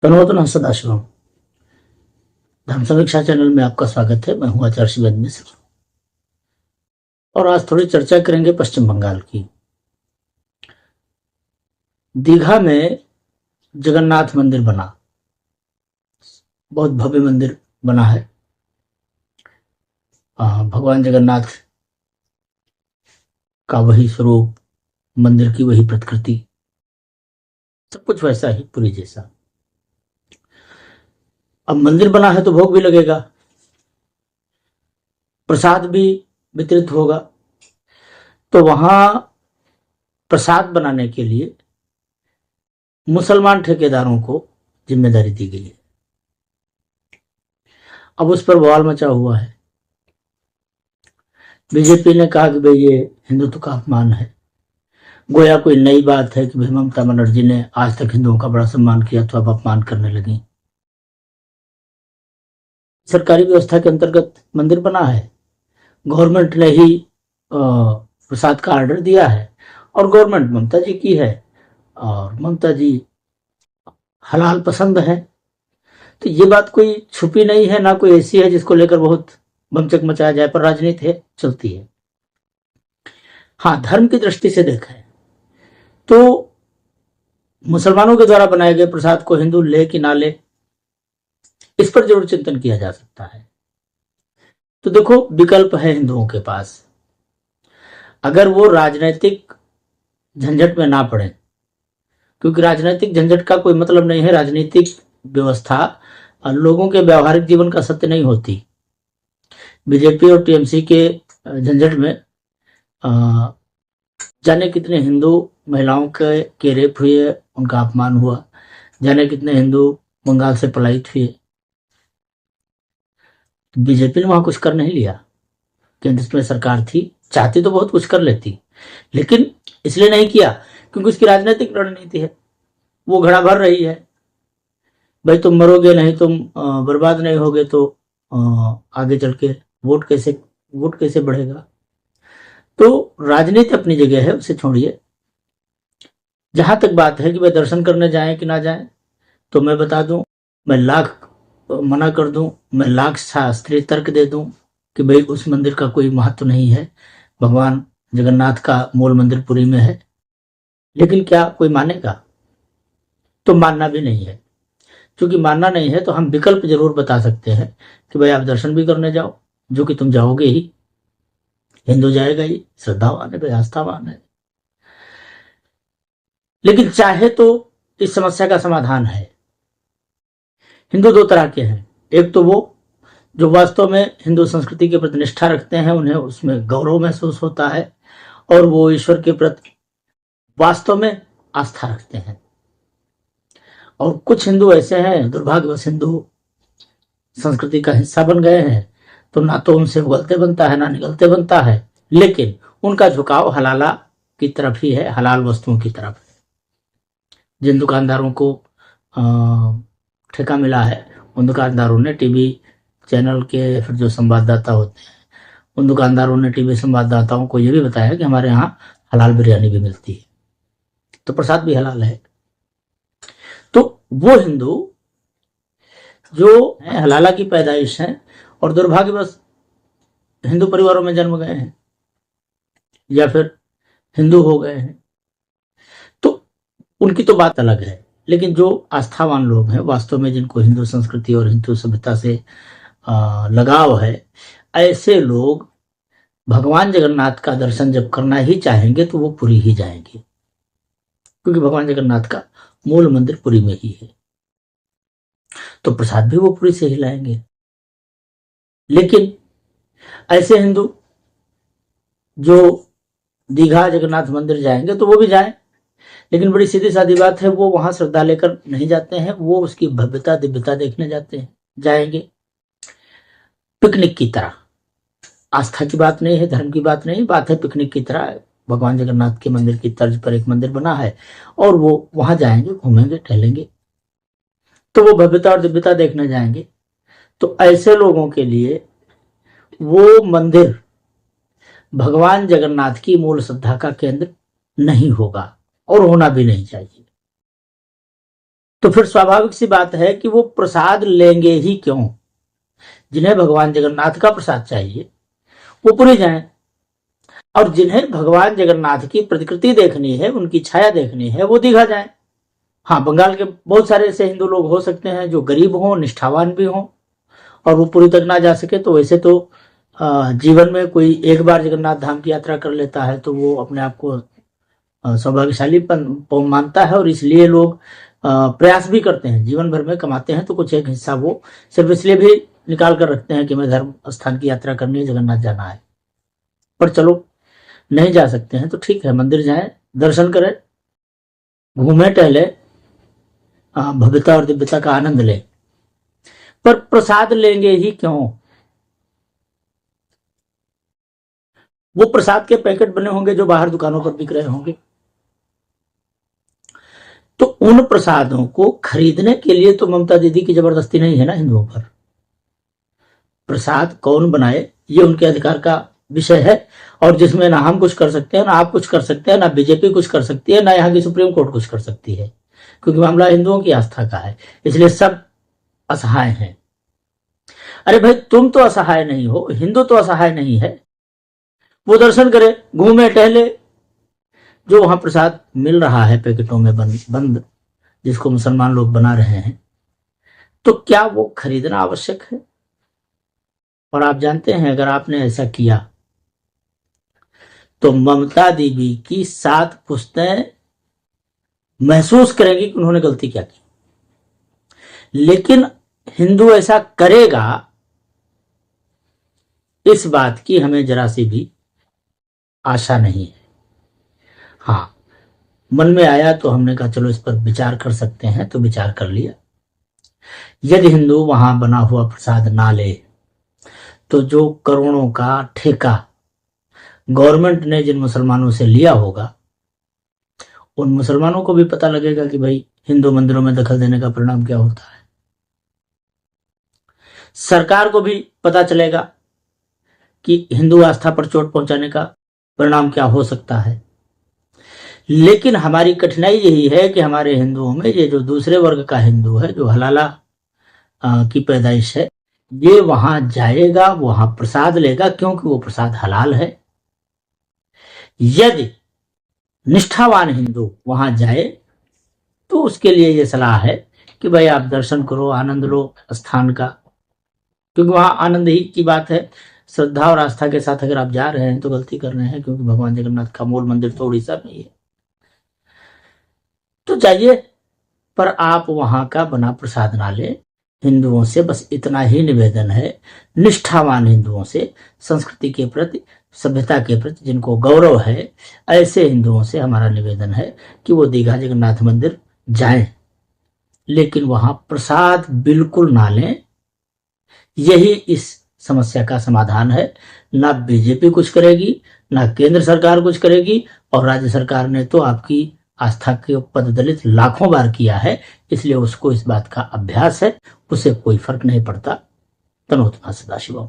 तनोतन सदाशिवम धर्म समीक्षा चैनल में आपका स्वागत है। मैं हूं आचार्य शिवेंद्र मिश्र और आज थोड़ी चर्चा करेंगे पश्चिम बंगाल की। दीघा में जगन्नाथ मंदिर बना, बहुत भव्य मंदिर बना है। भगवान जगन्नाथ का वही स्वरूप, मंदिर की वही प्रकृति, सब कुछ वैसा ही, पुरी जैसा। अब मंदिर बना है तो भोग भी लगेगा, प्रसाद भी वितरित होगा। तो वहां प्रसाद बनाने के लिए मुसलमान ठेकेदारों को जिम्मेदारी दी गई है। अब उस पर बवाल मचा हुआ है। बीजेपी ने कहा कि भाई ये हिंदुत्व का अपमान है, गोया कोई नई बात है कि भाई ममता बनर्जी ने आज तक हिंदुओं का बड़ा सम्मान किया तो अब अपमान करने लगी। सरकारी व्यवस्था के अंतर्गत मंदिर बना है, गवर्नमेंट ने ही प्रसाद का ऑर्डर दिया है और गवर्नमेंट ममता जी की है और ममता जी हलाल पसंद है। तो ये बात कोई छुपी नहीं है, ना कोई ऐसी है जिसको लेकर बहुत बमचक मचाया जाए, पर राजनीति है, चलती है। हाँ, धर्म की दृष्टि से देखें तो मुसलमानों के द्वारा बनाए गए प्रसाद को हिंदू ले कि ना ले, इस पर जरूर चिंतन किया जा सकता है। तो देखो, विकल्प है हिंदुओं के पास। अगर वो राजनीतिक झंझट में ना पड़े, क्योंकि राजनीतिक झंझट का कोई मतलब नहीं है। राजनीतिक व्यवस्था लोगों के व्यवहारिक जीवन का सत्य नहीं होती। बीजेपी और टीएमसी के झंझट में जाने कितने हिंदू महिलाओं के रेप हुए, उनका अपमान हुआ, जाने कितने हिंदू बंगाल से पलायित हुए। बीजेपी ने वहां कुछ कर नहीं लिया। केंद्र में सरकार थी, चाहती तो बहुत कुछ कर लेती, लेकिन इसलिए नहीं किया क्योंकि उसकी राजनीतिक रणनीति है। वो घड़ा भर रही है, भाई तुम मरोगे नहीं, तुम बर्बाद नहीं होगे तो आगे चल के वोट कैसे बढ़ेगा। तो राजनीति अपनी जगह है, उसे छोड़िए। जहां तक बात है कि वे दर्शन करने जाएं कि ना जाएं, तो मैं बता दूं, मैं लाख मना कर दूं, मैं लाख शास्त्रीय तर्क दे दूं कि भाई उस मंदिर का कोई महत्व नहीं है, भगवान जगन्नाथ का मूल मंदिर पुरी में है। लेकिन क्या कोई मानेगा? तो मानना भी नहीं है। क्योंकि मानना नहीं है तो हम विकल्प जरूर बता सकते हैं कि भाई आप दर्शन भी करने जाओ, जो कि तुम जाओगे ही, हिंदू जाएगा ही, श्रद्धावान है भाई, आस्थावान है। लेकिन चाहे तो इस समस्या का समाधान है। हिंदू दो तरह के हैं। एक तो वो जो वास्तव में हिंदू संस्कृति के प्रति निष्ठा रखते हैं, उन्हें उसमें गौरव महसूस होता है और वो ईश्वर के प्रति वास्तव में आस्था रखते हैं। और कुछ हिंदू ऐसे हैं, दुर्भाग्यवश हिंदू संस्कृति का हिस्सा बन गए हैं, तो ना तो उनसे उगलते बनता है ना निगलते बनता है, लेकिन उनका झुकाव हलाला की तरफ ही है, हलाल वस्तुओं की तरफ। जिन दुकानदारों को ठेका मिला है, उन दुकानदारों ने टीवी चैनल के फिर जो संवाददाता होते हैं, उन दुकानदारों ने टीवी संवाददाताओं को यह भी बताया कि हमारे यहाँ हलाल बिरयानी भी मिलती है, तो प्रसाद भी हलाल है। तो वो हिंदू जो है हलाला की पैदाइश है और दुर्भाग्यवश हिंदू परिवारों में जन्म गए हैं या फिर हिंदू हो गए हैं, तो उनकी तो बात अलग है। लेकिन जो आस्थावान लोग हैं, वास्तव में जिनको हिंदू संस्कृति और हिंदू सभ्यता से लगाव है, ऐसे लोग भगवान जगन्नाथ का दर्शन जब करना ही चाहेंगे तो वो पुरी ही जाएंगे, क्योंकि भगवान जगन्नाथ का मूल मंदिर पुरी में ही है। तो प्रसाद भी वो पुरी से ही लाएंगे। लेकिन ऐसे हिंदू जो दीघा जगन्नाथ मंदिर जाएंगे तो वो भी जाएं, लेकिन बड़ी सीधी सादी बात है, वो वहां श्रद्धा लेकर नहीं जाते हैं, वो उसकी भव्यता दिव्यता देखने जाएंगे पिकनिक की तरह। आस्था की बात नहीं है, धर्म की बात नहीं, बात है पिकनिक की तरह। भगवान जगन्नाथ के मंदिर की तर्ज पर एक मंदिर बना है और वो वहां जाएंगे, घूमेंगे, टहलेंगे, तो वो भव्यता और दिव्यता देखने जाएंगे। तो ऐसे लोगों के लिए वो मंदिर भगवान जगन्नाथ की मूल श्रद्धा का केंद्र नहीं होगा और होना भी नहीं चाहिए। तो फिर स्वाभाविक सी बात है कि वो प्रसाद लेंगे ही क्यों। जिन्हें भगवान जगन्नाथ का प्रसाद चाहिए वो पुरी जाएं, और जिन्हें भगवान जगन्नाथ की प्रतिकृति देखनी है, उनकी छाया देखनी है, वो दीघा जाएं। हाँ, बंगाल के बहुत सारे ऐसे हिंदू लोग हो सकते हैं जो गरीब हों, निष्ठावान भी हों, और वो पुरी तक ना जा सके, तो वैसे तो जीवन में कोई एक बार जगन्नाथ धाम की यात्रा कर लेता है तो वो अपने आप को सौभाग्यशाली मानता है, और इसलिए लोग प्रयास भी करते हैं, जीवन भर में कमाते हैं तो कुछ एक हिस्सा वो सिर्फ इसलिए भी निकाल कर रखते हैं कि मैं धर्म स्थान की यात्रा करनी है, जगन्नाथ जाना है। पर चलो, नहीं जा सकते हैं तो ठीक है, मंदिर जाएं, दर्शन करें, घूमें टहले, भव्यता और दिव्यता का आनंद लें, पर प्रसाद लेंगे ही क्यों। वो प्रसाद के पैकेट बने होंगे जो बाहर दुकानों पर बिक रहे होंगे, तो उन प्रसादों को खरीदने के लिए तो ममता दीदी की जबरदस्ती नहीं है ना हिंदुओं पर। प्रसाद कौन बनाए ये उनके अधिकार का विषय है, और जिसमें ना हम कुछ कर सकते हैं, ना आप कुछ कर सकते हैं, ना बीजेपी कुछ कर सकती है, ना यहाँ की सुप्रीम कोर्ट कुछ कर सकती है, क्योंकि मामला हिंदुओं की आस्था का है, इसलिए सब असहाय हैं। अरे भाई, तुम तो असहाय नहीं हो, हिंदू तो असहाय नहीं है। वो दर्शन करे, घूमे टहले, जो वहां प्रसाद मिल रहा है पैकेटों में बंद, जिसको मुसलमान लोग बना रहे हैं, तो क्या वो खरीदना आवश्यक है। और आप जानते हैं, अगर आपने ऐसा किया तो ममता दीदी की 7 पुश्तें महसूस करेंगी कि उन्होंने गलती क्या की। लेकिन हिंदू ऐसा करेगा, इस बात की हमें जरा सी भी आशा नहीं है। हाँ, मन में आया तो हमने कहा चलो इस पर विचार कर सकते हैं, तो विचार कर लिया। यदि हिंदू वहां बना हुआ प्रसाद ना ले, तो जो करोड़ों का ठेका गवर्नमेंट ने जिन मुसलमानों से लिया होगा, उन मुसलमानों को भी पता लगेगा कि भाई हिंदू मंदिरों में दखल देने का परिणाम क्या होता है। सरकार को भी पता चलेगा कि हिंदू आस्था पर चोट पहुंचाने का परिणाम क्या हो सकता है। लेकिन हमारी कठिनाई यही है कि हमारे हिंदुओं में ये जो दूसरे वर्ग का हिंदू है, जो हलाला की पैदाइश है, ये वहां जाएगा, वहां प्रसाद लेगा, क्योंकि वो प्रसाद हलाल है। यदि निष्ठावान हिंदू वहां जाए तो उसके लिए ये सलाह है कि भाई आप दर्शन करो, आनंद लो स्थान का, क्योंकि वहां आनंद ही की बात है। श्रद्धा और आस्था के साथ अगर आप जा रहे हैं तो गलती कर रहे हैं, क्योंकि भगवान जगन्नाथ का मूल मंदिर तो उड़ीसा में ही है। तो जाइए, पर आप वहां का बना प्रसाद ना लें। हिंदुओं से बस इतना ही निवेदन है, निष्ठावान हिंदुओं से, संस्कृति के प्रति, सभ्यता के प्रति जिनको गौरव है, ऐसे हिंदुओं से हमारा निवेदन है कि वो दीघा जगन्नाथ मंदिर जाएं, लेकिन वहां प्रसाद बिल्कुल ना लें। यही इस समस्या का समाधान है। ना बीजेपी कुछ करेगी, ना केंद्र सरकार कुछ करेगी, और राज्य सरकार ने तो आपकी आस्था के पददलित लाखों बार किया है, इसलिए उसको इस बात का अभ्यास है, उसे कोई फर्क नहीं पड़ता। तनोतना सदाशिवम।